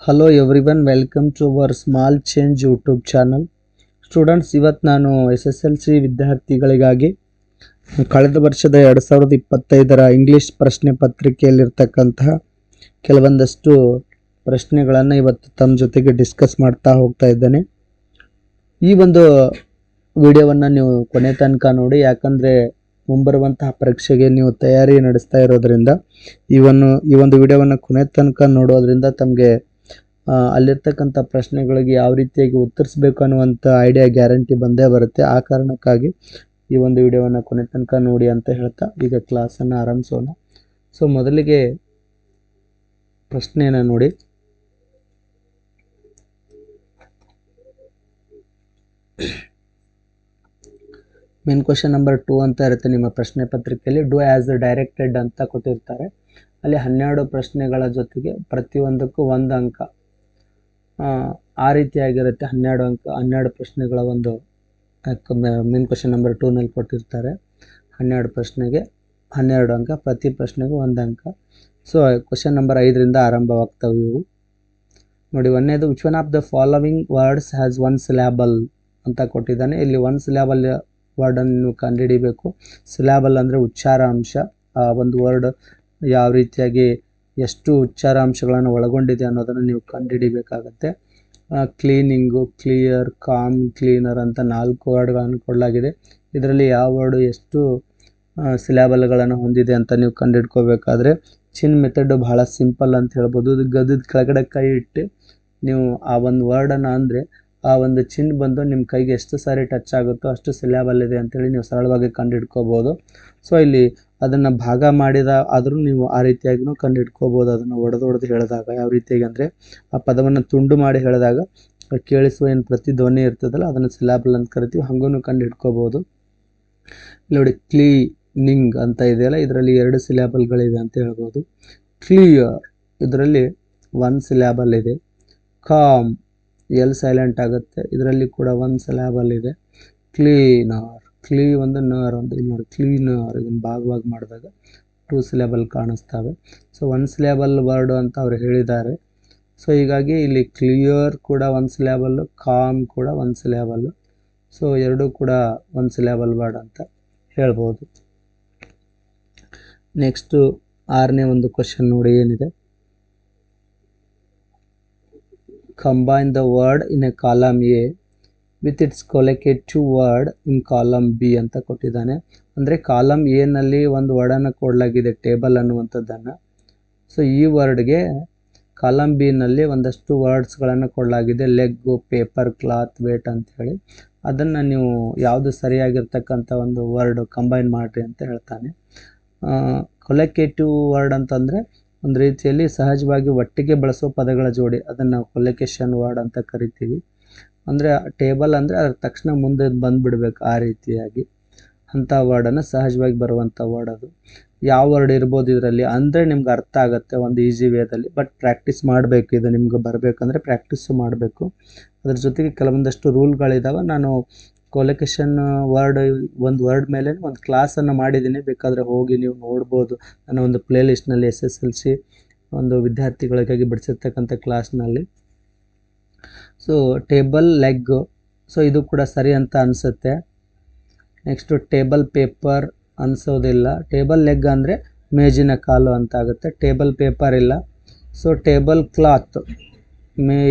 Hello everyone, welcome to our small change YouTube channel. Students, ಇವತ್ತು ನಾನು SSLC ವಿದ್ಯಾರ್ಥಿಗಳಿಗಾಗಿ ಕಳೆದ ವರ್ಷದ 2025ರ ಇಂಗ್ಲೀಷ್ ಪ್ರಶ್ನೆ ಪತ್ರಿಕೆಯಲ್ಲಿರ್ತಕ್ಕಂತಹ ಕೆಲವೊಂದಷ್ಟು ಪ್ರಶ್ನೆಗಳನ್ನು ಇವತ್ತು ತಮ್ಮ ಜೊತೆಗೆ ಡಿಸ್ಕಸ್ ಮಾಡ್ತಾ ಹೋಗ್ತಾ ಇದ್ದೇನೆ. ಈ ಒಂದು ವಿಡಿಯೋವನ್ನು ನೀವು ಕೊನೆ ತನಕ ನೋಡಿ, ಯಾಕಂದರೆ ಮುಂಬರುವಂತಹ ಪರೀಕ್ಷೆಗೆ ನೀವು ತಯಾರಿ ನಡೆಸ್ತಾ ಇರೋದ್ರಿಂದ ಈ ಒಂದು ವಿಡಿಯೋವನ್ನು ಕೊನೆ ತನಕ ನೋಡೋದ್ರಿಂದ ತಮಗೆ ಅಲ್ಲಿರ್ತಕ್ಕಂಥ ಪ್ರಶ್ನೆಗಳಿಗೆ ಯಾವ ರೀತಿಯಾಗಿ ಉತ್ತರಿಸಬೇಕು ಅನ್ನುವಂಥ ಐಡಿಯಾ ಗ್ಯಾರಂಟಿ ಬಂದೇ ಬರುತ್ತೆ. ಆ ಕಾರಣಕ್ಕಾಗಿ ಈ ಒಂದು ವಿಡಿಯೋವನ್ನು ಕೊನೆ ತನಕ ನೋಡಿ ಅಂತ ಹೇಳ್ತಾ ಈಗ ಕ್ಲಾಸನ್ನು ಆರಂಭಿಸೋಣ. ಸೊ ಮೊದಲಿಗೆ ಪ್ರಶ್ನೆಯನ್ನು ನೋಡಿ. ಮೇನ್ ಕ್ವಶನ್ ನಂಬರ್ 2 ಅಂತ ಇರುತ್ತೆ ನಿಮ್ಮ ಪ್ರಶ್ನೆ ಪತ್ರಿಕೆಯಲ್ಲಿ. ಡೂ ಆ್ಯಸ್ ಡೈರೆಕ್ಟೆಡ್ ಅಂತ ಕೊಟ್ಟಿರ್ತಾರೆ. ಅಲ್ಲಿ 12 ಪ್ರಶ್ನೆಗಳ ಜೊತೆಗೆ ಪ್ರತಿಯೊಂದಕ್ಕೂ 1 ಅಂಕ ಆ ರೀತಿಯಾಗಿರುತ್ತೆ. 12 ಪ್ರಶ್ನೆಗಳ ಒಂದು ಮೇನ್ ಕ್ವಶನ್ ನಂಬರ್ 2ನಲ್ಲಿ ಕೊಟ್ಟಿರ್ತಾರೆ. 12 ಪ್ರಶ್ನೆಗೆ 12 ಅಂಕ, ಪ್ರತಿ ಪ್ರಶ್ನೆಗೂ 1 ಅಂಕ. ಸೊ ಕ್ವಶನ್ ನಂಬರ್ 5ರಿಂದ ಆರಂಭವಾಗ್ತವೆ ಇವು. ನೋಡಿ, ಒಂದನೇದು, which one of the following words has 1 ಸಿಲ್ಯಾಬಲ್ ಅಂತ ಕೊಟ್ಟಿದ್ದಾನೆ. ಇಲ್ಲಿ 1 ಸಿಲ್ಯಾಬಲ್ ವರ್ಡನ್ನು ನೀವು ಕಂಡುಹಿಡಿಬೇಕು. ಸಿಲ್ಯಾಬಲ್ ಅಂದರೆ ಉಚ್ಚಾರಾಂಶ. ಆ ಒಂದು ವರ್ಡ್ ಯಾವ ರೀತಿಯಾಗಿ ಎಷ್ಟು ಉಚ್ಚಾರಾಂಶಗಳನ್ನು ಒಳಗೊಂಡಿದೆ ಅನ್ನೋದನ್ನು ನೀವು ಕಂಡುಹಿಡಿಬೇಕಾಗತ್ತೆ. ಕ್ಲೀನಿಂಗು, ಕ್ಲಿಯರ್, ಕಾಮ್, ಕ್ಲೀನರ್ ಅಂತ 4 ವರ್ಡ್ಗಳನ್ನು ಕೊಡಲಾಗಿದೆ. ಇದರಲ್ಲಿ ಯಾವ ವರ್ಡು ಎಷ್ಟು ಸಿಲ್ಯಾಬಲ್ಗಳನ್ನು ಹೊಂದಿದೆ ಅಂತ ನೀವು ಕಂಡುಹಿಡ್ಕೋಬೇಕಾದ್ರೆ ಚಿನ್ ಮೆಥಡ್ ಬಹಳ ಸಿಂಪಲ್ ಅಂತ ಹೇಳ್ಬೋದು. ಇದು ಗದದ ಕೆಳಗಡೆ ಕೈ ಇಟ್ಟು ನೀವು ಆ ಒಂದು ವರ್ಡನ್ನು ಅಂದರೆ ಆ ಒಂದು ಚಿನ್ ಬಂದು ನಿಮ್ಮ ಕೈಗೆ ಎಷ್ಟು ಸಾರಿ ಟಚ್ ಆಗುತ್ತೋ ಅಷ್ಟು ಸಿಲ್ಯಾಬಲ್ ಇದೆ ಅಂತೇಳಿ ನೀವು ಸರಳವಾಗಿ ಕಂಡುಹಿಡ್ಕೋಬೋದು. ಸೊ ಇಲ್ಲಿ ಅದನ್ನು ಭಾಗ ಮಾಡಿದ ಆದರೂ ನೀವು ಆ ರೀತಿಯಾಗಿಯೂ ಕಂಡುಹಿಡ್ಕೋಬೋದು. ಅದನ್ನು ಒಡೆದು ಹೇಳಿದಾಗ ಯಾವ ರೀತಿಯಾಗಿ ಅಂದರೆ ಆ ಪದವನ್ನು ತುಂಡು ಮಾಡಿ ಹೇಳಿದಾಗ ಕೇಳಿಸುವ ಏನು ಪ್ರತಿ ಧ್ವನಿ ಇರ್ತದಲ್ಲ ಅದನ್ನು ಸಿಲ್ಯಾಬಲ್ ಅಂತ ಕರಿತೀವಿ. ಹಂಗೂ ಕಂಡುಹಿಡ್ಕೋಬೋದು. ಇಲ್ಲಿ ನೋಡಿ, ಕ್ಲೀನಿಂಗ್ ಅಂತ ಇದೆಯಲ್ಲ, ಇದರಲ್ಲಿ 2 ಸಿಲ್ಯಾಬಲ್ಗಳಿವೆ ಅಂತ ಹೇಳ್ಬೋದು. ಕ್ಲಿಯರ್, ಇದರಲ್ಲಿ 1 ಸಿಲ್ಯಾಬಲ್ ಇದೆ. ಕಾಮ್, ಎಲ್ ಸೈಲೆಂಟ್ ಆಗುತ್ತೆ, ಇದರಲ್ಲಿ ಕೂಡ 1 ಸಿಲ್ಯಾಬಲ್ ಇದೆ. ಕ್ಲೀನರ್, ಒಂದು ನರ್ ಅಂತ ಇಲ್ಲಿ ನೋಡಿ, ಕ್ಲೀನರ್ ಇದನ್ನು ಭಾಗವಾಗಿ ಮಾಡಿದಾಗ 2 ಸಿಲ್ಯಾಬಲ್ ಕಾಣಿಸ್ತವೆ. ಸೊ 1 ಸಿಲ್ಯಾಬಲ್ ವರ್ಡು ಅಂತ ಅವರು ಹೇಳಿದ್ದಾರೆ. ಸೊ ಹೀಗಾಗಿ ಇಲ್ಲಿ ಕ್ಲಿಯರ್ ಕೂಡ 1 ಸಿಲ್ಯಾಬಲ್ಲು, ಕಾಮ್ ಕೂಡ 1 ಸಿಲ್ಯಾಬಲ್ಲು. ಸೊ 2 ಕೂಡ 1 ಸಿಲ್ಯಾಬಲ್ ವರ್ಡ್ ಅಂತ ಹೇಳ್ಬೋದು. ನೆಕ್ಸ್ಟು 6ನೇ ಒಂದು ಕ್ವಶನ್ ನೋಡಿ ಏನಿದೆ. Combine the word in a column A with its collocative word in column B ಅಂತ ಕೊಟ್ಟಿದ್ದಾನೆ. ಅಂದರೆ ಕಾಲಮ್ ಎನಲ್ಲಿ ಒಂದು ವರ್ಡನ್ನು ಕೊಡಲಾಗಿದೆ, ಟೇಬಲ್ ಅನ್ನುವಂಥದ್ದನ್ನು. ಸೊ ಈ ವರ್ಡ್ಗೆ ಕಾಲಮ್ ಬಿನಲ್ಲಿ ಒಂದಷ್ಟು ವರ್ಡ್ಸ್ಗಳನ್ನು ಕೊಡಲಾಗಿದೆ. ಲೆಗ್ಗು, ಪೇಪರ್, ಕ್ಲಾತ್, ವೇಟ್ ಅಂತ ಹೇಳಿ. ಅದನ್ನು ನೀವು ಯಾವುದು ಸರಿಯಾಗಿರ್ತಕ್ಕಂಥ ಒಂದು ವರ್ಡ್ ಕಂಬೈನ್ ಮಾಡಿರಿ ಅಂತ ಹೇಳ್ತಾನೆ. ಕೊಲೊಕೇಟಿವ್ ವರ್ಡ್ ಅಂತಂದರೆ ಒಂದು ರೀತಿಯಲ್ಲಿ ಸಹಜವಾಗಿ ಒಟ್ಟಿಗೆ ಬಳಸೋ ಪದಗಳ ಜೋಡಿ, ಅದನ್ನು ಕೊಲೊಕೇಶನ್ ವರ್ಡ್ ಅಂತ ಕರಿತೀವಿ. ಅಂದರೆ ಟೇಬಲ್ ಅಂದರೆ ಅದರ ತಕ್ಷಣ ಮುಂದೆ ಬಂದುಬಿಡ್ಬೇಕು ಆ ರೀತಿಯಾಗಿ. ಅಂಥ ವರ್ಡನ್ನು ಸಹಜವಾಗಿ ಬರುವಂಥ ವರ್ಡ್ ಅದು. ಯಾವ ವರ್ಡ್ ಇರ್ಬೋದು ಇದರಲ್ಲಿ ಅಂದರೆ ನಿಮ್ಗೆ ಅರ್ಥ ಆಗುತ್ತೆ ಒಂದು ಈಸಿ ವೇದಲ್ಲಿ. ಬಟ್ ಪ್ರಾಕ್ಟೀಸ್ ಮಾಡಬೇಕು. ಇದು ನಿಮ್ಗೆ ಬರಬೇಕಂದ್ರೆ ಪ್ರಾಕ್ಟೀಸು ಮಾಡಬೇಕು. ಅದ್ರ ಜೊತೆಗೆ ಕೆಲವೊಂದಷ್ಟು ರೂಲ್ಗಳಿದ್ದಾವೆ. ನಾನು ಕೊಲೊಕೇಶನ್ ವರ್ಡ್ ಒಂದು ವರ್ಡ್ ಮೇಲೆ ಒಂದು ಕ್ಲಾಸನ್ನು ಮಾಡಿದ್ದೀನಿ, ಬೇಕಾದರೆ ಹೋಗಿ ನೀವು ನೋಡ್ಬೋದು. ನನ್ನ ಒಂದು ಪ್ಲೇ ಲಿಸ್ಟ್ನಲ್ಲಿ SSLC ಒಂದು ವಿದ್ಯಾರ್ಥಿಗಳಿಗಾಗಿ ಬಿಡಿಸಿರ್ತಕ್ಕಂಥ ಕ್ಲಾಸ್ನಲ್ಲಿ. ಸೊ ಟೇಬಲ್, ಲೆಗ್, ಸೊ ಇದು ಕೂಡ ಸರಿ ಅಂತ ಅನಿಸುತ್ತೆ. ನೆಕ್ಸ್ಟು ಟೇಬಲ್, ಪೇಪರ್ ಅನಿಸೋದಿಲ್ಲ. ಟೇಬಲ್ ಲೆಗ್ ಅಂದರೆ ಮೇಜಿನ ಕಾಲು ಅಂತ ಆಗುತ್ತೆ. ಟೇಬಲ್ ಪೇಪರ್ ಇಲ್ಲ. ಸೊ ಟೇಬಲ್ ಕ್ಲಾತ್,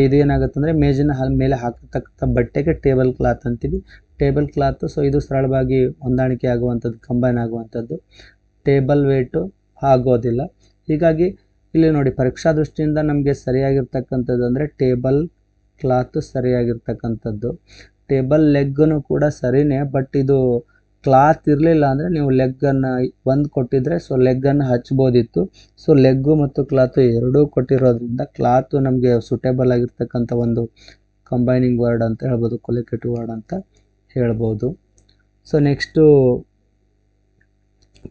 ಇದೇನಾಗುತ್ತೆ ಅಂದರೆ ಮೇಜಿನ ಮೇಲೆ ಹಾಕತಕ್ಕಂಥ ಬಟ್ಟೆಗೆ ಟೇಬಲ್ ಕ್ಲಾತ್ ಅಂತೀವಿ. ಟೇಬಲ್ ಕ್ಲಾತು, ಸೊ ಇದು ಸರಳವಾಗಿ ಹೊಂದಾಣಿಕೆ ಆಗುವಂಥದ್ದು, ಕಂಬೈನ್ ಆಗುವಂಥದ್ದು. ಟೇಬಲ್ ವೇಟು ಆಗೋದಿಲ್ಲ. ಹೀಗಾಗಿ ಇಲ್ಲಿ ನೋಡಿ, ಪರೀಕ್ಷಾ ದೃಷ್ಟಿಯಿಂದ ನಮಗೆ ಸರಿಯಾಗಿರ್ತಕ್ಕಂಥದ್ದು ಅಂದರೆ ಟೇಬಲ್ ಕ್ಲಾತು ಸರಿಯಾಗಿರ್ತಕ್ಕಂಥದ್ದು. ಟೇಬಲ್ ಲೆಗ್ಗನ್ನು ಕೂಡ ಸರಿನೇ, ಬಟ್ ಇದು ಕ್ಲಾತ್ ಇರಲಿಲ್ಲ ಅಂದರೆ ನೀವು ಲೆಗ್ಗನ್ನು 1 ಕೊಟ್ಟಿದ್ರೆ ಸೊ ಲೆಗ್ಗನ್ನು ಹಚ್ಬೋದಿತ್ತು. ಸೊ ಲೆಗ್ಗು ಮತ್ತು ಕ್ಲಾತು ಎರಡೂ ಕೊಟ್ಟಿರೋದ್ರಿಂದ ಕ್ಲಾತು ನಮಗೆ ಸೂಟೇಬಲ್ ಆಗಿರ್ತಕ್ಕಂಥ ಒಂದು ಕಂಬೈನಿಂಗ್ ವರ್ಡ್ ಅಂತ ಹೇಳ್ಬೋದು, ಕೊಲೊಕೇಟಿವ್ ವರ್ಡ್ ಅಂತ ಹೇಳ್ಬೋದು. ಸೊ ನೆಕ್ಸ್ಟು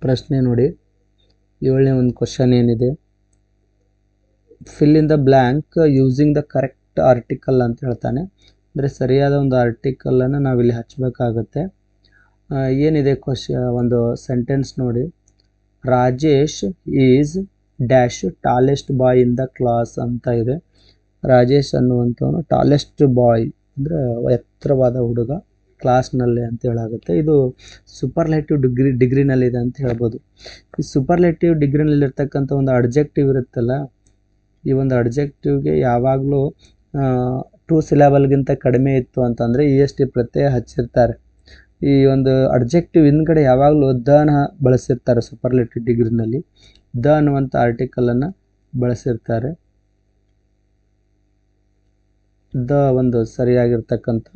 ಪ್ರಶ್ನೆ ನೋಡಿ, 7ನೇ ಒಂದು ಕ್ವಶನ್ ಏನಿದೆ. Fill in the blank using the correct article ಅಂತ ಹೇಳ್ತಾನೆ. ಅಂದರೆ ಸರಿಯಾದ ಒಂದು ಆರ್ಟಿಕಲನ್ನು ನಾವಿಲ್ಲಿ ಹಚ್ಚಬೇಕಾಗತ್ತೆ. ಏನಿದೆ ಒಂದು ಸೆಂಟೆನ್ಸ್ ನೋಡಿ. Rajesh is dash tallest boy in the class ಅಂತ ಇದೆ. ರಾಜೇಶ್ ಅನ್ನುವಂಥವನು ಟಾಲೆಸ್ಟ್ ಬಾಯ್ ಅಂದರೆ ಎತ್ತರವಾದ ಹುಡುಗ ಕ್ಲಾಸ್ನಲ್ಲಿ ಅಂತ ಹೇಳಾಗುತ್ತೆ. ಇದು ಸೂಪರ್ಲೇಟಿವ್ ಡಿಗ್ರಿನಲ್ಲಿದೆ ಅಂತ ಹೇಳ್ಬೋದು. ಈ ಸೂಪರ್ಲೇಟಿವ್ ಡಿಗ್ರಿನಲ್ಲಿರ್ತಕ್ಕಂಥ ಒಂದು ಅಡ್ಜೆಕ್ಟಿವ್ ಇರುತ್ತಲ್ಲ, ಈ ಒಂದು ಅಡ್ಜೆಕ್ಟಿವ್ಗೆ ಯಾವಾಗಲೂ 2 ಸಿಲೆಬಲ್ಗಿಂತ ಕಡಿಮೆ ಇತ್ತು ಅಂತಂದರೆ EST ಪ್ರತ್ಯಯ ಹಚ್ಚಿರ್ತಾರೆ. ಈ ಒಂದು ಅಡ್ಜೆಕ್ಟಿವ್ ಹಿಂದ್ಗಡೆ ಯಾವಾಗಲೂ ದನ ಬಳಸಿರ್ತಾರೆ. ಸೂಪರ್ಲೇಟಿವ್ ಡಿಗ್ರಿನಲ್ಲಿ ದ ಅನ್ನುವಂಥ ಆರ್ಟಿಕಲನ್ನು ಬಳಸಿರ್ತಾರೆ. ದ ಒಂದು ಸರಿಯಾಗಿರ್ತಕ್ಕಂಥ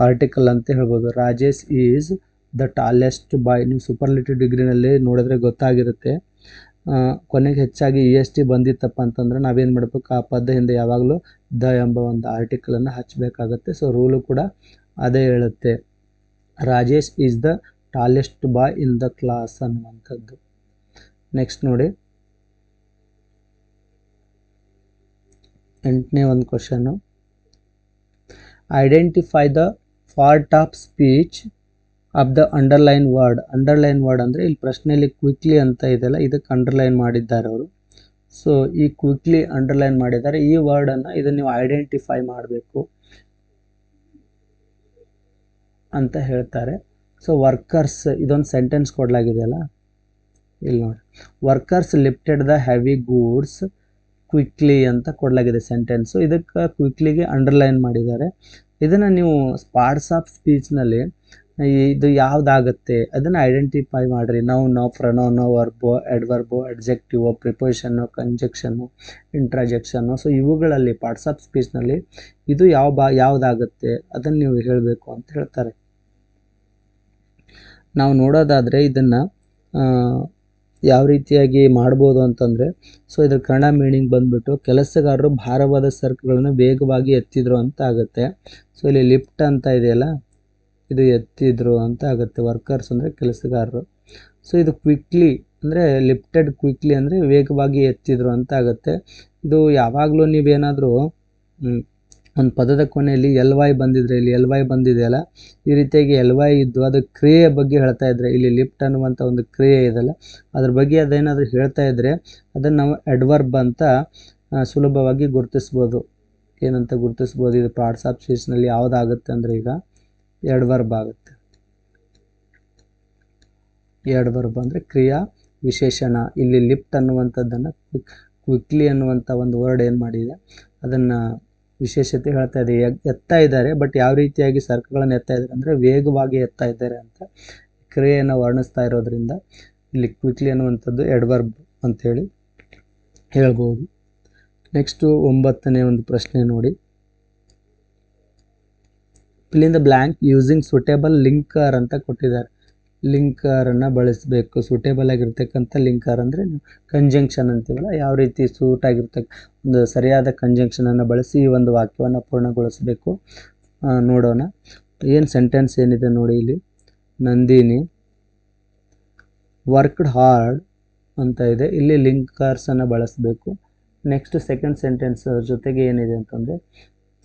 ಆರ್ಟಿಕಲ್ ಅಂತ ಹೇಳ್ಬೋದು. Rajesh is the tallest boy. ನೀವು ಸೂಪರ್ಲೇಟಿವ್ ಡಿಗ್ರಿನಲ್ಲಿ ನೋಡಿದ್ರೆ ಗೊತ್ತಾಗಿರುತ್ತೆ. ಕೊನೆಗೆ ಹೆಚ್ಚಾಗಿ EST ಬಂದಿತ್ತಪ್ಪ ಅಂತಂದರೆ ನಾವೇನು ಮಾಡಬೇಕು, ಆ ಪದ ಹಿಂದೆ ಯಾವಾಗಲೂ ದ ಎಂಬ ಒಂದು ಆರ್ಟಿಕಲನ್ನು ಹಚ್ಚಬೇಕಾಗತ್ತೆ. ಸೊ ರೂಲು ಕೂಡ ಅದೇ ಹೇಳುತ್ತೆ. Rajesh is the tallest boy in the class ಅನ್ನುವಂಥದ್ದು. ನೆಕ್ಸ್ಟ್ ನೋಡಿ 8ನೇ ಒಂದು question. Identify the part of speech of the underline word. Underline word ಅಂದರೆ ಇಲ್ಲಿ ಪ್ರಶ್ನೆಯಲ್ಲಿ ಕ್ವಿಕ್ಲಿ ಅಂತ ಇದೆಯಲ್ಲ, ಇದಕ್ಕೆ ಅಂಡರ್ಲೈನ್ ಮಾಡಿದ್ದಾರೆ ಅವರು. ಸೊ ಈ ಕ್ವಿಕ್ಲಿ ಅಂಡರ್ಲೈನ್ ಮಾಡಿದ್ದಾರೆ. ಈ ವರ್ಡನ್ನು ಇದನ್ನು ನೀವು ಐಡೆಂಟಿಫೈ ಮಾಡಬೇಕು ಅಂತ ಹೇಳ್ತಾರೆ. ಸೊ ವರ್ಕರ್ಸ್, ಇದೊಂದು ಸೆಂಟೆನ್ಸ್ ಕೊಡಲಾಗಿದೆಯಲ್ಲ ಇಲ್ಲಿ ನೋಡಿ. Workers lifted the heavy goods quickly ಅಂತ ಕೊಡಲಾಗಿದೆ ಸೆಂಟೆನ್ಸು. ಇದಕ್ಕೆ ಕ್ವಿಕ್ಲಿಗೆ ಅಂಡರ್ಲೈನ್ ಮಾಡಿದ್ದಾರೆ. ಇದನ್ನು ನೀವು ಪಾರ್ಟ್ಸ್ ಆಫ್ ಸ್ಪೀಚ್ನಲ್ಲಿ ಇದು ಯಾವುದಾಗುತ್ತೆ ಅದನ್ನು ಐಡೆಂಟಿಫೈ ಮಾಡಿರಿ. Noun, pronoun, verb, adverb, adjective, preposition, conjunction, interjection. So ಇವುಗಳಲ್ಲಿ ಪಾರ್ಟ್ಸ್ ಆಫ್ ಸ್ಪೀಚ್ನಲ್ಲಿ ಇದು ಯಾವುದಾಗುತ್ತೆ ಅದನ್ನು ನೀವು ಹೇಳಬೇಕು ಅಂತ ಹೇಳ್ತಾರೆ. ನಾವು ನೋಡೋದಾದರೆ ಇದನ್ನು ಯಾವ ರೀತಿಯಾಗಿ ಮಾಡ್ಬೋದು ಅಂತಂದರೆ, ಸೊ ಇದ್ರ ಕನ್ನಡ ಮೀನಿಂಗ್ ಬಂದ್ಬಿಟ್ಟು ಕೆಲಸಗಾರರು ಭಾರವಾದ ಸರಕುಗಳನ್ನು ವೇಗವಾಗಿ ಎತ್ತಿದ್ರು ಅಂತ ಆಗುತ್ತೆ. ಸೊ ಇಲ್ಲಿ ಲಿಫ್ಟ್ ಅಂತ ಇದೆಯಲ್ಲ, ಇದು ಎತ್ತಿದ್ರು ಅಂತ ಆಗುತ್ತೆ. ವರ್ಕರ್ಸ್ ಅಂದರೆ ಕೆಲಸಗಾರರು. ಸೊ ಇದು ಕ್ವಿಕ್ಲಿ ಅಂದರೆ ಲಿಫ್ಟೆಡ್ ಕ್ವಿಕ್ಲಿ ಅಂದರೆ ವೇಗವಾಗಿ ಎತ್ತಿದ್ರು ಅಂತ ಆಗುತ್ತೆ. ಇದು ಯಾವಾಗಲೂ ನೀವೇನಾದರೂ ಒಂದು ಪದದ ಕೊನೆಯಲ್ಲಿ LY ಬಂದಿದ್ರೆ, ಇಲ್ಲಿ LY ಬಂದಿದೆಯಲ್ಲ, ಈ ರೀತಿಯಾಗಿ LY ಇದ್ದು ಅದು ಕ್ರಿಯೆಯ ಬಗ್ಗೆ ಹೇಳ್ತಾ ಇದ್ರೆ, ಇಲ್ಲಿ ಲಿಫ್ಟ್ ಅನ್ನುವಂಥ ಒಂದು ಕ್ರಿಯೆ ಇದೆಯಲ್ಲ ಅದ್ರ ಬಗ್ಗೆ ಅದೇನಾದರೂ ಹೇಳ್ತಾ ಇದ್ದರೆ ಅದನ್ನು ನಾವು ಅಡ್ವರ್ಬ್ ಅಂತ ಸುಲಭವಾಗಿ ಗುರುತಿಸ್ಬೋದು. ಏನಂತ ಗುರುತಿಸ್ಬೋದು? ಇದು ಪಾರ್ಟ್ಸ್ ಆಫ್ ಸ್ಪೀಚ್ನಲ್ಲಿ ಯಾವುದಾಗುತ್ತೆ ಅಂದರೆ ಈಗ ಅಡ್ವರ್ಬ್ ಆಗುತ್ತೆ. ಅಡ್ವರ್ಬ್ ಅಂದರೆ ಕ್ರಿಯಾ ವಿಶೇಷಣ. ಇಲ್ಲಿ ಲಿಫ್ಟ್ ಅನ್ನುವಂಥದ್ದನ್ನು ಕ್ವಿಕ್ಲಿ ಅನ್ನುವಂಥ ಒಂದು ವರ್ಡ್ ಏನು ಮಾಡಿದೆ ಅದನ್ನು ವಿಶೇಷತೆ ಹೇಳ್ತಾ ಇದೆ. ಎತ್ತಾ ಇದ್ದಾರೆ, ಬಟ್ ಯಾವ ರೀತಿಯಾಗಿ ಸರಕುಗಳನ್ನು ಎತ್ತಾ ಇದ್ದಾರೆ ಅಂದರೆ ವೇಗವಾಗಿ ಎತ್ತಾ ಇದ್ದಾರೆ ಅಂತ ಕ್ರಿಯೆಯನ್ನು ವರ್ಣಿಸ್ತಾ ಇರೋದ್ರಿಂದ ಇಲ್ಲಿ ಕ್ವಿಕ್ಲಿ ಅನ್ನುವಂಥದ್ದು ಅಡ್ವರ್ಬ್ ಅಂಥೇಳಿ ಹೇಳ್ಬೋದು. ನೆಕ್ಸ್ಟು 9ನೇ ಒಂದು ಪ್ರಶ್ನೆ ನೋಡಿ. Fill the blank using suitable linker ಅಂತ ಕೊಟ್ಟಿದ್ದಾರೆ. ಲಿಂಕರನ್ನು ಬಳಸಬೇಕು. ಸೂಟೇಬಲ್ ಆಗಿರ್ತಕ್ಕಂಥ ಲಿಂಕರ್ ಅಂದರೆ ಕಂಜಂಕ್ಷನ್ ಅಂತೀವಲ್ಲ, ಯಾವ ರೀತಿ ಸೂಟ್ ಆಗಿರ್ತಕ್ಕ ಒಂದು ಸರಿಯಾದ ಕಂಜಂಕ್ಷನನ್ನು ಬಳಸಿ ಈ ಒಂದು ವಾಕ್ಯವನ್ನು ಪೂರ್ಣಗೊಳಿಸಬೇಕು ನೋಡೋಣ. ಏನು ಸೆಂಟೆನ್ಸ್ ಏನಿದೆ ನೋಡಿ ಇಲ್ಲಿ. ನಂದಿನಿ ವರ್ಕ್ಡ್ ಹಾರ್ಡ್ ಅಂತ ಇದೆ. ಇಲ್ಲಿ ಲಿಂಕರ್ಸನ್ನು ಬಳಸಬೇಕು. ನೆಕ್ಸ್ಟ್ ಸೆಕೆಂಡ್ ಸೆಂಟೆನ್ಸ್ ಜೊತೆಗೆ ಏನಿದೆ ಅಂತಂದರೆ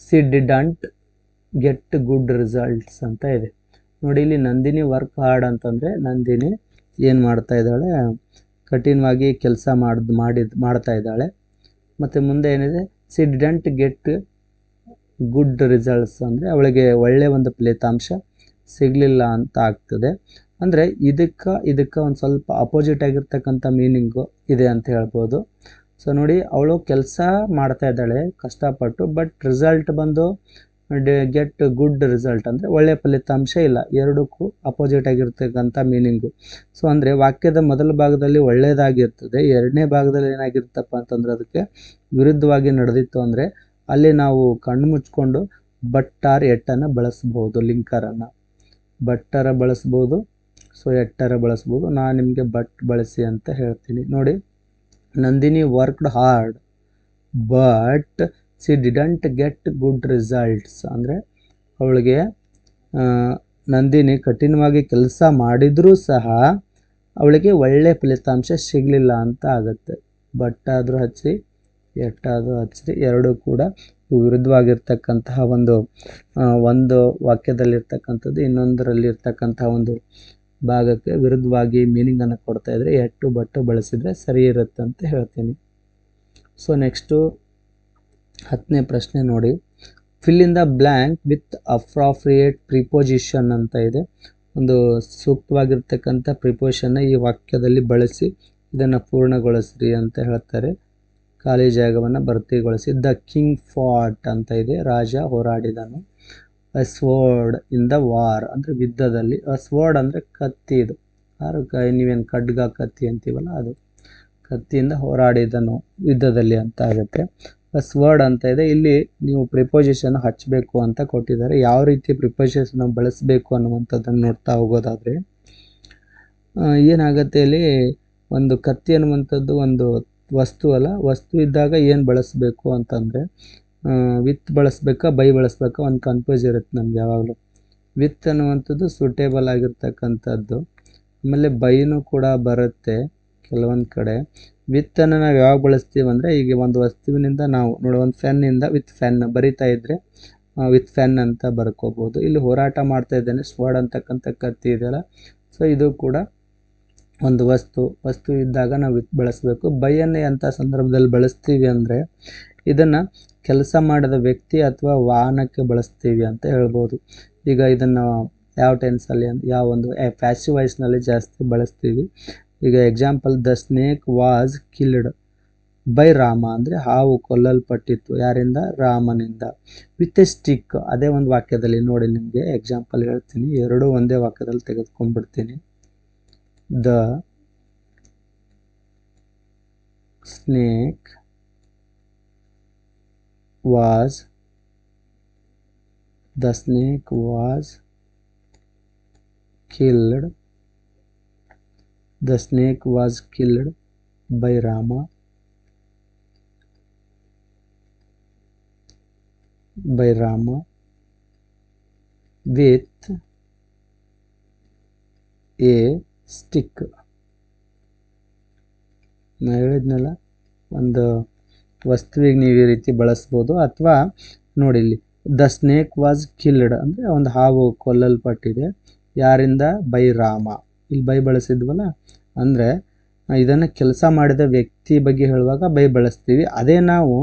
C didn't get good results ಅಂತ ಇದೆ ನೋಡಿ. ಇಲ್ಲಿ ನಂದಿನಿ ವರ್ಕ್ ಹಾರ್ಡ್ ಅಂತಂದರೆ ನಂದಿನಿ ಏನು ಮಾಡ್ತಾ ಇದ್ದಾಳೆ, ಕಠಿಣವಾಗಿ ಕೆಲಸ ಮಾಡ್ತಾ ಇದ್ದಾಳೆ. ಮತ್ತು ಮುಂದೆ ಏನಿದೆ C didn't get good results ಅಂದರೆ ಅವಳಿಗೆ ಒಳ್ಳೆಯ ಒಂದು ಫಲಿತಾಂಶ ಸಿಗಲಿಲ್ಲ ಅಂತ ಆಗ್ತದೆ. ಅಂದರೆ ಇದಕ್ಕೆ ಒಂದು ಸ್ವಲ್ಪ ಅಪೋಸಿಟ್ ಆಗಿರ್ತಕ್ಕಂಥ ಮೀನಿಂಗು ಇದೆ ಅಂತ ಹೇಳ್ಬೋದು. ಸೊ ನೋಡಿ, ಅವಳು ಕೆಲಸ ಮಾಡ್ತಾ ಇದ್ದಾಳೆ ಕಷ್ಟಪಟ್ಟು, ಬಟ್ ರಿಸಲ್ಟ್ ಬಂದು ಗೆಟ್ ಗುಡ್ ರಿಸಲ್ಟ್ ಅಂದರೆ ಒಳ್ಳೆಯ ಫಲಿತಾಂಶ ಇಲ್ಲ. ಎರಡಕ್ಕೂ ಅಪೋಸಿಟ್ ಆಗಿರ್ತಕ್ಕಂಥ ಮೀನಿಂಗು. ಸೊ ಅಂದರೆ ವಾಕ್ಯದ ಮೊದಲ ಭಾಗದಲ್ಲಿ ಒಳ್ಳೆಯದಾಗಿರ್ತದೆ, ಎರಡನೇ ಭಾಗದಲ್ಲಿ ಏನಾಗಿರ್ತಪ್ಪ ಅಂತಂದರೆ ಅದಕ್ಕೆ ವಿರುದ್ಧವಾಗಿ ನಡೆದಿತ್ತು ಅಂದರೆ ಅಲ್ಲಿ ನಾವು ಕಣ್ಣು ಮುಚ್ಕೊಂಡು ಬಟ್ ಆರ್ ಎಟ್ಟನ್ನು ಬಳಸ್ಬೋದು. ಲಿಂಕರನ್ನು ಬಟ್ಟರ ಬಳಸ್ಬೋದು, ಸೊ ಎಟ್ಟರ ಬಳಸ್ಬೋದು. ನಾನು ನಿಮಗೆ ಬಟ್ ಬಳಸಿ ಅಂತ ಹೇಳ್ತೀನಿ ನೋಡಿ. Nandini worked hard but C didn't get good results ಅಂದರೆ ಅವಳಿಗೆ ನಂದಿನಿ ಕಠಿಣವಾಗಿ ಕೆಲಸ ಮಾಡಿದರೂ ಸಹ ಅವಳಿಗೆ ಒಳ್ಳೆಯ ಫಲಿತಾಂಶ ಸಿಗಲಿಲ್ಲ ಅಂತ ಆಗುತ್ತೆ. ಬಟ್ ಆದರೂ ಹಚ್ಚಿ ಎಟ್ಟಾದರೂ ಹಚ್ಚಿ ಎರಡೂ ಕೂಡ ವಿರುದ್ಧವಾಗಿರ್ತಕ್ಕಂತಹ ಒಂದು ವಾಕ್ಯದಲ್ಲಿರ್ತಕ್ಕಂಥದ್ದು ಇನ್ನೊಂದರಲ್ಲಿರ್ತಕ್ಕಂತಹ ಒಂದು ಭಾಗಕ್ಕೆ ವಿರುದ್ಧವಾಗಿ ಮೀನಿಂಗನ್ನು ಕೊಡ್ತಾ ಇದ್ರೆ ಎಟ್ಟು ಬಟ್ಟು ಬಳಸಿದರೆ ಸರಿ ಇರುತ್ತೆ ಅಂತ ಹೇಳ್ತೀನಿ. ಸೊ ನೆಕ್ಸ್ಟು 10ನೇ ಪ್ರಶ್ನೆ ನೋಡಿ, fill in the blank with appropriate preposition ಅಂತ ಇದೆ. ಒಂದು ಸೂಕ್ತವಾಗಿರ್ತಕ್ಕಂಥ ಪ್ರಿಪೋಸಿಷನ್ನ ಈ ವಾಕ್ಯದಲ್ಲಿ ಬಳಸಿ ಇದನ್ನು ಪೂರ್ಣಗೊಳಿಸ್ರಿ ಅಂತ ಹೇಳ್ತಾರೆ. ಖಾಲಿ ಜಾಗವನ್ನು ಭರ್ತಿಗೊಳಿಸಿ. ದ ಕಿಂಗ್ ಫಾಟ್ ಅಂತ ಇದೆ, ರಾಜ ಹೋರಾಡಿದನು. ಅ ಸ್ವರ್ಡ್ ಇನ್ ದ ವಾರ್ ಅಂದರೆ ಯುದ್ಧದಲ್ಲಿ. ಅ ಸ್ವರ್ಡ್ ಅಂದರೆ ಕತ್ತಿ, ಇದು ನೀವೇನು ಖಡ್ಗ ಕತ್ತಿ ಅಂತೀವಲ್ಲ ಅದು. ಕತ್ತಿಯಿಂದ ಹೋರಾಡಿದನು ಯುದ್ಧದಲ್ಲಿ ಅಂತ ಆಗುತ್ತೆ. ಅ ಸ್ವರ್ಡ್ ಅಂತ ಇದೆ. ಇಲ್ಲಿ ನೀವು ಪ್ರಿಪೋಸಿಷನ್ ಹಚ್ಚಬೇಕು ಅಂತ ಕೊಟ್ಟಿದ್ದಾರೆ. ಯಾವ ರೀತಿ ಪ್ರಿಪೋಸಿಷನ್ ಬಳಸಬೇಕು ಅನ್ನುವಂಥದ್ದನ್ನು ನೋಡ್ತಾ ಹೋಗೋದಾದರೆ ಏನಾಗುತ್ತೆ, ಇಲ್ಲಿ ಒಂದು ಕತ್ತಿ ಅನ್ನುವಂಥದ್ದು ಒಂದು ವಸ್ತು ಅಲ್ಲ. ವಸ್ತು ಇದ್ದಾಗ ಏನು ಬಳಸಬೇಕು ಅಂತಂದರೆ ವಿತ್ ಬಳಸಬೇಕಾ ಬೈ ಬಳಸಬೇಕಾ ಒಂದು ಕನ್ಫ್ಯೂಸ್ ಇರುತ್ತೆ ನಮ್ಗೆ ಯಾವಾಗಲೂ. ವಿತ್ ಅನ್ನುವಂಥದ್ದು ಸೂಟೇಬಲ್ ಆಗಿರ್ತಕ್ಕಂಥದ್ದು. ಆಮೇಲೆ ಬೈನೂ ಕೂಡ ಬರುತ್ತೆ ಕೆಲವೊಂದು ಕಡೆ. ವಿತ್ತನ್ನು ನಾವು ಯಾವಾಗ ಬಳಸ್ತೀವಿ ಅಂದರೆ, ಈಗ ಒಂದು ವಸ್ತುವಿನಿಂದ ನಾವು ನೋಡಿ, ಒಂದು ಫೆನ್ನಿಂದ ವಿತ್ ಫೆನ್ ಬರಿತಾ ಇದ್ದರೆ ವಿತ್ ಫೆನ್ ಅಂತ ಬರ್ಕೋಬೋದು. ಇಲ್ಲಿ ಹೋರಾಟ ಮಾಡ್ತಾ ಇದ್ದೇನೆ, ಸ್ವರ್ಡ್ ಅಂತಕ್ಕಂಥ ಕತ್ತಿ ಇದೆಯಲ್ಲ, ಸೊ ಇದು ಕೂಡ ಒಂದು ವಸ್ತು ಇದ್ದಾಗ ನಾವು ವಿತ್ ಬಳಸಬೇಕು. ಬೈಯನ್ನೇ ಅಂಥ ಸಂದರ್ಭದಲ್ಲಿ ಬಳಸ್ತೀವಿ ಅಂದರೆ ಇದನ್ನು ಕೆಲಸ ಮಾಡಿದ ವ್ಯಕ್ತಿ ಅಥವಾ ವಾಹನಕ್ಕೆ ಬಳಸ್ತೀವಿ ಅಂತ ಹೇಳ್ಬೋದು. ಈಗ ಇದನ್ನು ಯಾವ ಟೆನ್ಸಲ್ಲಿ ಯಾವ ಒಂದು ಪ್ಯಾಸಿವ್ ವಾಯ್ಸ್ನಲ್ಲಿ ಜಾಸ್ತಿ ಬಳಸ್ತೀವಿ. ಈಗ example, the snake was killed by Rama ಅಂದರೆ ಹಾವು ಕೊಲ್ಲಲ್ಪಟ್ಟಿತ್ತು. ಯಾರಿಂದ? ರಾಮನಿಂದ. ವಿತ್ ಎ ಸ್ಟಿಕ್, ಅದೇ ಒಂದು ವಾಕ್ಯದಲ್ಲಿ ನೋಡಿ, ನಿಮಗೆ ಎಕ್ಸಾಂಪಲ್ ಹೇಳ್ತೀನಿ, ಎರಡೂ ಒಂದೇ ವಾಕ್ಯದಲ್ಲಿ ತೆಗೆದುಕೊಂಡ್ಬಿಡ್ತೀನಿ. The snake was killed by Rama with a stick. ನಾನು ಹೇಳಿದ್ನಲ್ಲ, ಒಂದು ವಸ್ತುವಿಗೆ ನೀವು ಈ ರೀತಿ ಬಳಸ್ಬೋದು. ಅಥವಾ ನೋಡಿ, ಇಲ್ಲಿ ದ ಸ್ನೇಕ್ ವಾಸ್ ಕಿಲ್ಡ್ ಅಂದರೆ ಒಂದು ಹಾವು ಕೊಲ್ಲಲ್ಪಟ್ಟಿದೆ. ಯಾರಿಂದ? ಬೈ ರಾಮ. ಇಲ್ಲಿ ಬೈ ಬಳಸಿದ್ವಲ್ಲ, ಅಂದರೆ ಇದನ್ನು ಕೆಲಸ ಮಾಡಿದ ವ್ಯಕ್ತಿ ಬಗ್ಗೆ ಹೇಳುವಾಗ ಬೈ ಬಳಸ್ತೀವಿ. ಅದೇ ನಾವು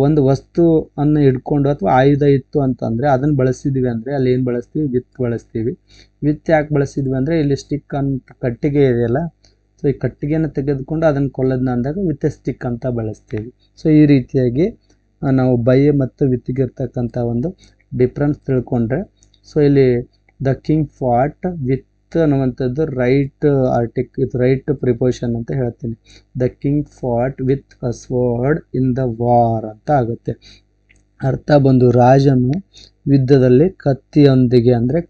ಒಂದು ವಸ್ತುವನ್ನು ಹಿಡ್ಕೊಂಡು ಅಥವಾ ಆಯುಧ ಇತ್ತು ಅಂತಂದರೆ ಅದನ್ನು ಬಳಸಿದ್ವಿ ಅಂದರೆ ಅಲ್ಲಿ ಏನು ಬಳಸ್ತೀವಿ? ವಿತ್ ಬಳಸ್ತೀವಿ. ವಿತ್ ಯಾಕೆ ಬಳಸಿದ್ವಿ ಅಂದರೆ, ಇಲ್ಲಿ ಸ್ಟಿಕ್ ಅಂತ ಕಟ್ಟಿಗೆ ಇದೆಯಲ್ಲ, ಸೊ ಈ ಕಟ್ಟಿಗೆಯನ್ನು ತೆಗೆದುಕೊಂಡು ಅದನ್ನು ಕೊಲ್ಲೋದನ್ನ ಅಂದಾಗ ವಿತ್ ಎ ಸ್ಟಿಕ್ ಅಂತ ಬಳಸ್ತೀವಿ. ಸೊ ಈ ರೀತಿಯಾಗಿ ನಾವು ಬೈ ಮತ್ತು ವಿತ್ಗೆ ಇರ್ತಕ್ಕಂಥ ಒಂದು ಡಿಫ್ರೆನ್ಸ್ ತಿಳ್ಕೊಂಡ್ರೆ, ಸೊ ಇಲ್ಲಿ ದ ಕಿಂಗ್ ಫಾಟ್ ವಿತ್ ಅನ್ನುವಂಥದ್ದು ರೈಟ್ ಪ್ರಿಪೋಸಿಷನ್ ಅಂತ ಹೇಳ್ತೀನಿ. The king fought with a sword in the war ಅಂತ ಆಗುತ್ತೆ. ಅರ್ಥ ಬಂದು, ರಾಜನು ಯುದ್ಧದಲ್ಲಿ ಕತ್ತಿಯೊಂದಿಗೆ ಅಂದರೆ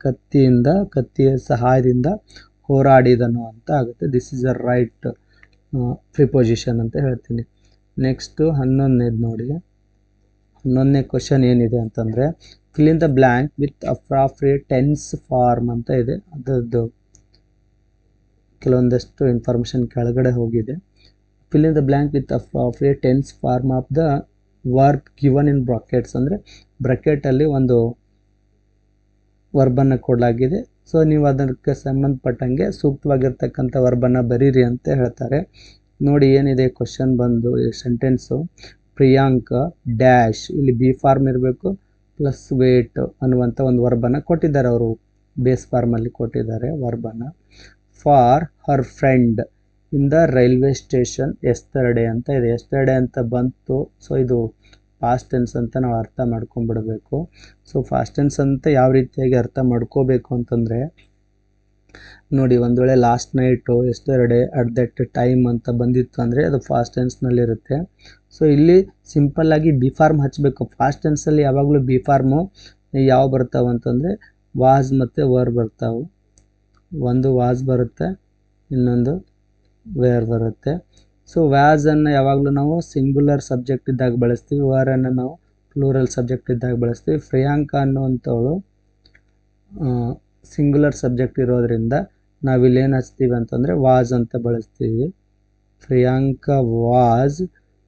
ಕತ್ತಿಯ ಸಹಾಯದಿಂದ ಹೋರಾಡಿದನು ಅಂತ ಆಗುತ್ತೆ. This is a right preposition ಅಂತ ಹೇಳ್ತೀನಿ. ನೆಕ್ಸ್ಟು 11ನೇದು ನೋಡಿ. 11ನೇ ಕ್ವಶನ್ ಏನಿದೆ ಅಂತಂದರೆ, fill in the blank with appropriate tense form ಅಂತ ಇದೆ. ಅದರದ್ದು ಕೆಲವೊಂದಷ್ಟು ಇನ್ಫಾರ್ಮೇಷನ್ ಕೆಳಗಡೆ ಹೋಗಿದೆ. Fill in the blank with appropriate tense form of the verb given in brackets ಅಂದರೆ ಬ್ರಾಕೆಟಲ್ಲಿ ಒಂದು ವರ್ಬನ್ನು ಕೊಡಲಾಗಿದೆ. ಸೊ ನೀವು ಅದಕ್ಕೆ ಸಂಬಂಧಪಟ್ಟಂಗೆ ಸೂಕ್ತವಾಗಿರ್ತಕ್ಕಂಥ ವರ್ಬನ್ನು ಬರೀರಿ ಅಂತ ಹೇಳ್ತಾರೆ. ನೋಡಿ ಏನಿದೆ ಕ್ವಶನ್ ಬಂದು, ಸೆಂಟೆನ್ಸು, ಪ್ರಿಯಾಂಕ ಡ್ಯಾಶ್, ಇಲ್ಲಿ ಬಿ ಫಾರ್ಮ್ ಇರಬೇಕು ಪ್ಲಸ್ ವೇಟ್ ಅನ್ನುವಂಥ ಒಂದು ವರ್ಬನ್ನು ಕೊಟ್ಟಿದ್ದಾರೆ. ಅವರು ಬೇಸ್ ಫಾರ್ಮಲ್ಲಿ ಕೊಟ್ಟಿದ್ದಾರೆ ವರ್ಬನ್ನು. For her friend in the railway station yesterday ಅಂತ ಇದೆ. ಎಸ್ಟರ್ಡೇ ಅಂತ ಬಂತು, ಸೊ ಇದು ಪಾಸ್ಟ್ ಟೆನ್ಸ್ ಅಂತ ನಾವು ಅರ್ಥ ಮಾಡ್ಕೊಂಡ್ಬಿಡ್ಬೇಕು. ಸೊ ಫಾಸ್ಟ್ ಟೆನ್ಸ್ ಅಂತ ಯಾವ ರೀತಿಯಾಗಿ ಅರ್ಥ ಮಾಡ್ಕೋಬೇಕು ಅಂತಂದರೆ, ನೋಡಿ, ಒಂದು ವೇಳೆ last night, yesterday, at that time ಅಂತ ಬಂದಿತ್ತು ಅಂದರೆ ಅದು ಫಾಸ್ಟ್ ಟೆನ್ಸ್ನಲ್ಲಿರುತ್ತೆ. ಸೊ ಇಲ್ಲಿ ಸಿಂಪಲ್ಲಾಗಿ ಬಿ ಫಾರ್ಮ್ ಹಚ್ಚಬೇಕು. ಫಾಸ್ಟ್ ಟೆನ್ಸಲ್ಲಿ ಯಾವಾಗಲೂ ಬಿ ಫಾರ್ಮು ಯಾವ ಬರ್ತಾವೆ ಅಂತಂದರೆ ವಾಸ್ ಮತ್ತು ವರ್ ಬರ್ತಾವೆ. ಒಂದು ವಾಸ್ ಬರುತ್ತೆ, ಇನ್ನೊಂದು ವೇರ್ ಬರುತ್ತೆ. ಸೊ ವ್ಯಾಸನ್ನು ಯಾವಾಗಲೂ ನಾವು ಸಿಂಗುಲರ್ ಸಬ್ಜೆಕ್ಟ್ ಇದ್ದಾಗ ಬಳಸ್ತೀವಿ, ವರನ್ನು ನಾವು ಪ್ಲೂರಲ್ ಸಬ್ಜೆಕ್ಟ್ ಇದ್ದಾಗ ಬಳಸ್ತೀವಿ. ಪ್ರಿಯಾಂಕ ಅನ್ನುವಂಥವಳು ಸಿಂಗುಲರ್ ಸಬ್ಜೆಕ್ಟ್ ಇರೋದ್ರಿಂದ ನಾವಿಲ್ಲಿ ಏನು ಹಚ್ತೀವಿ ಅಂತಂದರೆ ವಾಸ್ ಅಂತ ಬಳಸ್ತೀವಿ. ಪ್ರಿಯಾಂಕ ವಾಸ್.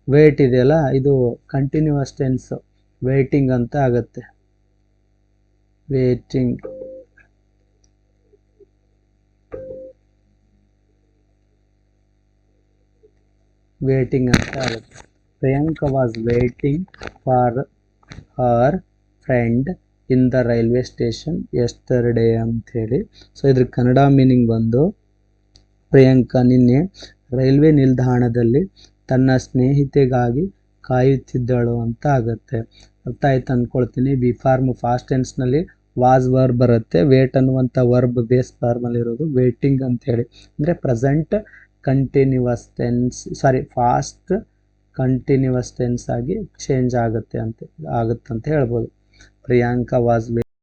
ವೇಟ್ ಇದೆಯಲ್ಲ, ಇದು ಕಂಟಿನ್ಯೂಸ್ ಟೆನ್ಸ್, ವೇಟಿಂಗ್ ಅಂತ ಆಗುತ್ತೆ. ವೇಟಿಂಗ್ ಅಂತ ಆಗುತ್ತೆ. Priyanka was waiting for her friend in the railway station yesterday ಅಂಥೇಳಿ. ಸೊ ಇದ್ರ ಕನ್ನಡ ಮೀನಿಂಗ್ ಬಂದು ಪ್ರಿಯಾಂಕಾ ನಿನ್ನೆ ರೈಲ್ವೆ ನಿಲ್ದಾಣದಲ್ಲಿ ತನ್ನ ಸ್ನೇಹಿತೆಗಾಗಿ ಕಾಯುತ್ತಿದ್ದಳು ಅಂತ ಆಗುತ್ತೆ. ಅರ್ಥ ಆಯ್ತು ಅಂದ್ಕೊಳ್ತೀನಿ. ಬಿ ಫಾರ್ಮ್ ಫಾಸ್ಟ್ ಟೆನ್ಸ್ನಲ್ಲಿ ವಾಸ್ ವರ್ಬ್ ಬರುತ್ತೆ. ವೇಟ್ ಅನ್ನುವಂಥ ವರ್ಬ್ ಬೇಸ್ ಫಾರ್ಮಲ್ಲಿ ಇರೋದು ವೇಟಿಂಗ್ ಅಂತೇಳಿ. ಅಂದರೆ present continuous tense past continuous tense ಆಗಿ ಚೇಂಜ್ ಆಗುತ್ತೆ ಅಂತ ಹೇಳ್ಬೋದು. ಪ್ರಿಯಾಂಕಾ ವಾಸ್